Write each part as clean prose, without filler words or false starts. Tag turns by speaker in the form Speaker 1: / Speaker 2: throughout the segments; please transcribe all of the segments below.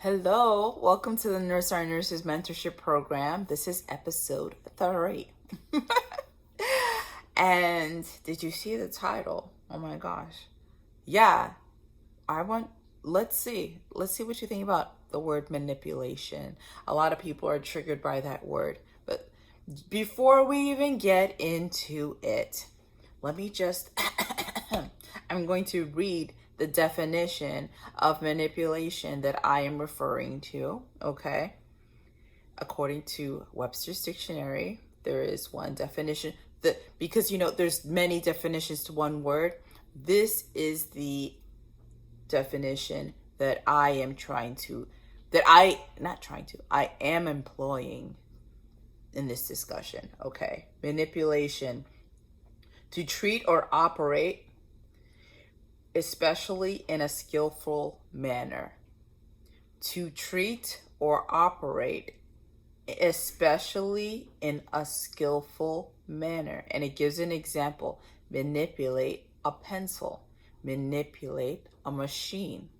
Speaker 1: Hello, welcome to the NurseOurNurses Mentorship Program. This is episode 3. And did you see the title? Oh my gosh. Yeah, let's see what you think about the word manipulation. A lot of people are triggered by that word. But before we even get into it, let me just, I'm going to read the definition of manipulation that I am referring to, okay? According to Webster's Dictionary, there is one definition because there's many definitions to one word. This is the definition that I am employing in this discussion, okay? Manipulation: to treat or operate, especially in a skillful manner. To treat or operate, especially in a skillful manner. And it gives an example: manipulate a pencil, manipulate a machine.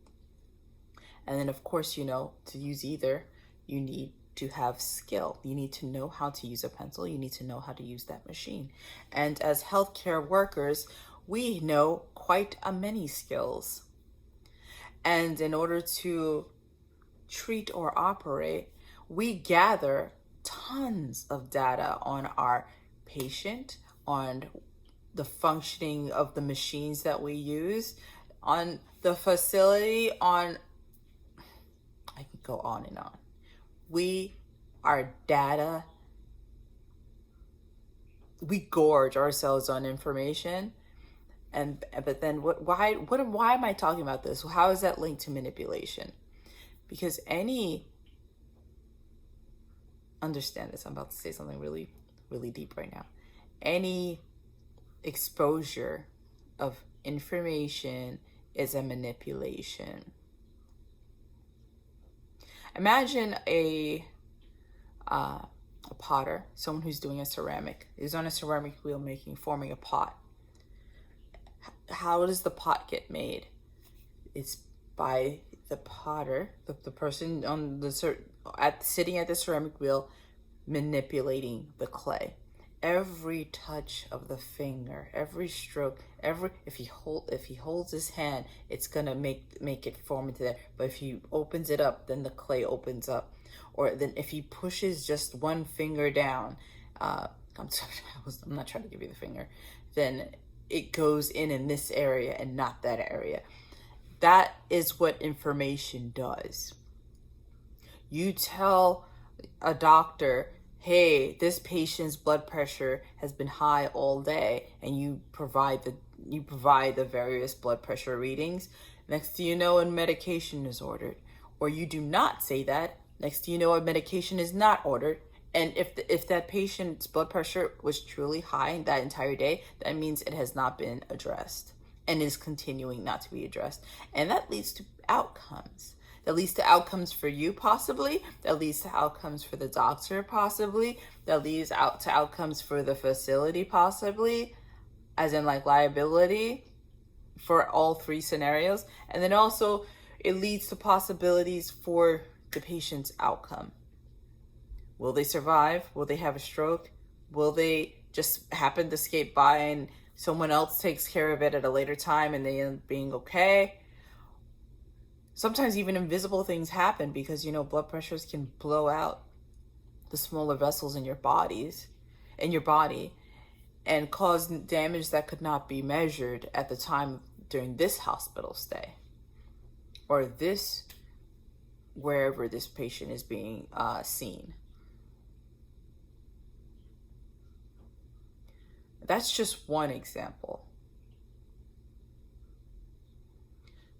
Speaker 1: And then, of course, to use either, you need to have skill. You need to know how to use a pencil. You need to know how to use that machine. And as healthcare workers, we know quite a many skills. And in order to treat or operate, we gather tons of data on our patient, on the functioning of the machines that we use, on the facility, I can go on and on. We are data. We gorge ourselves on information. But then why am I talking about this? How is that linked to manipulation? Because understand this, I'm about to say something really, really deep right now. Any exposure of information is a manipulation. Imagine a potter, someone who's doing a ceramic, is on a ceramic wheel forming a pot. How does the pot get made? It's by the potter, the person on sitting at the ceramic wheel, manipulating the clay. Every touch of the finger, every stroke, if he holds his hand, it's gonna make it form into there. But if he opens it up, then the clay opens up. Or then if he pushes just one finger down, I'm not trying to give you the finger, then it goes in this area and not that area. That is what information does. You tell a doctor, hey, this patient's blood pressure has been high all day, and you provide the various blood pressure readings. Next thing you know, a medication is ordered. Or you do not say that. Next thing you know, a medication is not ordered. And if that patient's blood pressure was truly high that entire day, that means it has not been addressed and is continuing not to be addressed. And that leads to outcomes. That leads to outcomes for you, possibly. That leads to outcomes for the doctor, possibly. That leads to outcomes for the facility, possibly, as in like liability for all three scenarios. And then also it leads to possibilities for the patient's outcome. Will they survive? Will they have a stroke? Will they just happen to skate by and someone else takes care of it at a later time and they end up being okay? Sometimes even invisible things happen because, blood pressures can blow out the smaller vessels in your body, and cause damage that could not be measured at the time during this hospital stay or wherever this patient is being seen. That's just one example.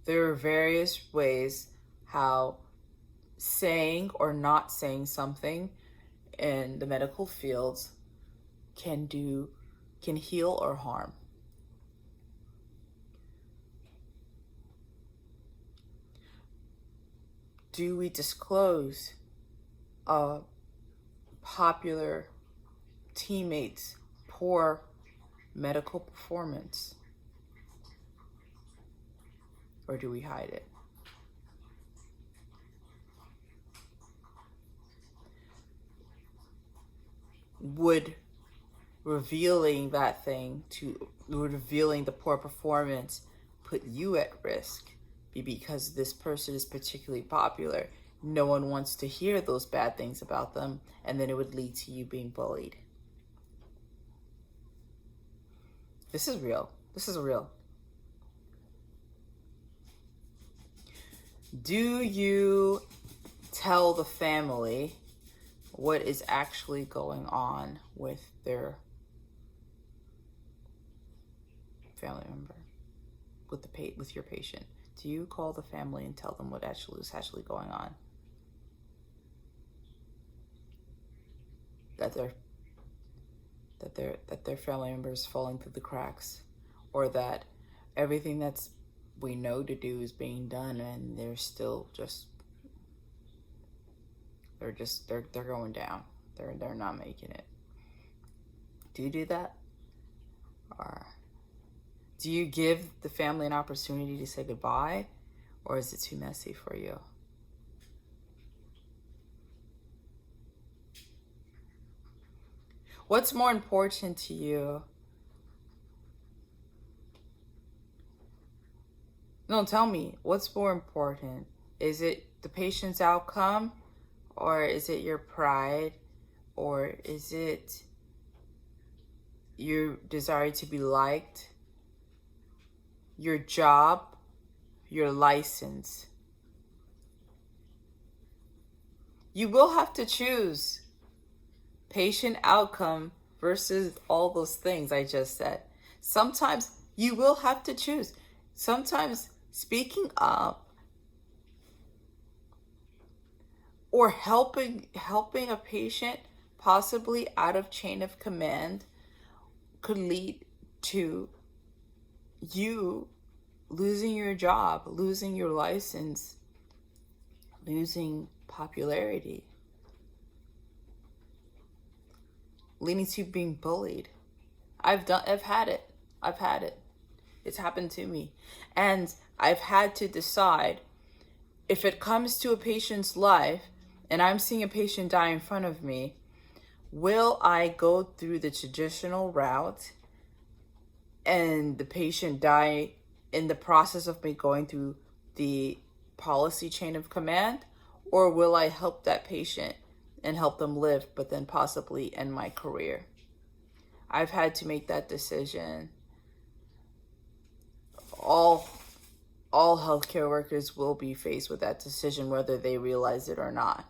Speaker 1: There are various ways how saying or not saying something in the medical fields can heal or harm. Do we disclose a popular teammate's poor medical performance? Or do we hide it? would revealing that thing to revealing the poor performance put you at risk? Because this person is particularly popular, no one wants to hear those bad things about them, and then it would lead to you being bullied. This is real. This is real. Do you tell the family what is actually going on with their family member, with your patient? Do you call the family and tell them what is actually going on? That their family member is falling through the cracks, or that everything that's we know to do is being done, and they're still they're going down. They're not making it. Do you do that? Or do you give the family an opportunity to say goodbye, or is it too messy for you? What's more important to you? No, tell me, what's more important? Is it the patient's outcome, or is it your pride, or is it your desire to be liked, your job, your license? You will have to choose patient outcome versus all those things I just said. Sometimes you will have to choose. Sometimes speaking up or helping a patient possibly out of chain of command could lead to you losing your job, losing your license, losing popularity, leading to being bullied. I've had it. It's happened to me. And I've had to decide, if it comes to a patient's life and I'm seeing a patient die in front of me, will I go through the traditional route and the patient die in the process of me going through the policy chain of command? Or will I help that patient and help them live, but then possibly end my career? I've had to make that decision. All healthcare workers will be faced with that decision, whether they realize it or not.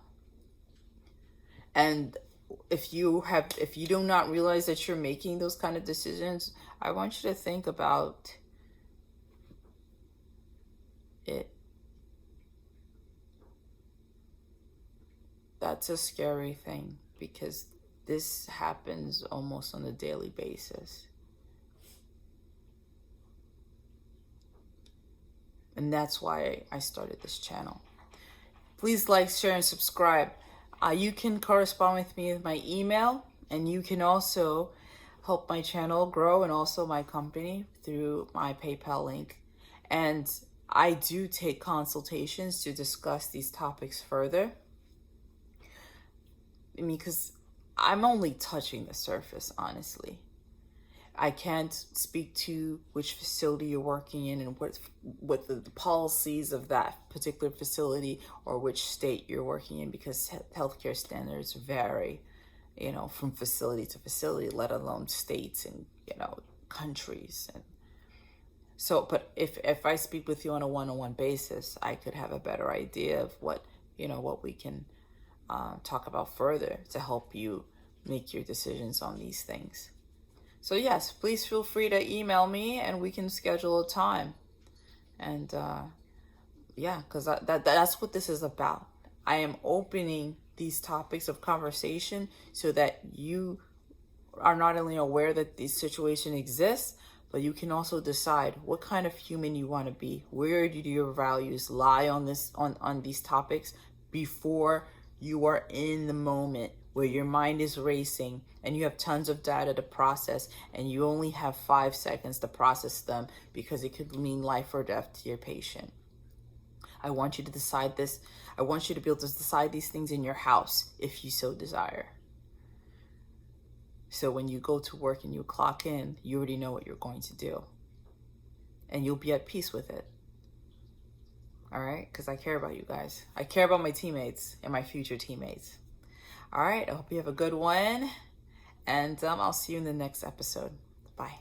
Speaker 1: And if you do not realize that you're making those kind of decisions, I want you to think about it. That's a scary thing, because this happens almost on a daily basis. And that's why I started this channel. Please like, share, and subscribe. You can correspond with me with my email, and you can also help my channel grow and also my company through my PayPal link. And I do take consultations to discuss these topics further. I mean, because I'm only touching the surface, honestly. I can't speak to which facility you're working in and what the policies of that particular facility or which state you're working in, because healthcare standards vary, from facility to facility, let alone states and, countries. And so, but if I speak with you on a one-on-one basis, I could have a better idea of what we can talk about further to help you make your decisions on these things. So yes, please feel free to email me and we can schedule a time. And because that's what this is about. I am opening these topics of conversation so that you are not only aware that this situation exists, but you can also decide what kind of human you want to be. Where do your values lie on these topics before you are in the moment where your mind is racing and you have tons of data to process and you only have 5 seconds to process them because it could mean life or death to your patient. I want you to decide this. I want you to be able to decide these things in your house if you so desire. So when you go to work and you clock in, you already know what you're going to do. And you'll be at peace with it. All right? Because I care about you guys. I care about my teammates and my future teammates. All right? I hope you have a good one. And I'll see you in the next episode. Bye.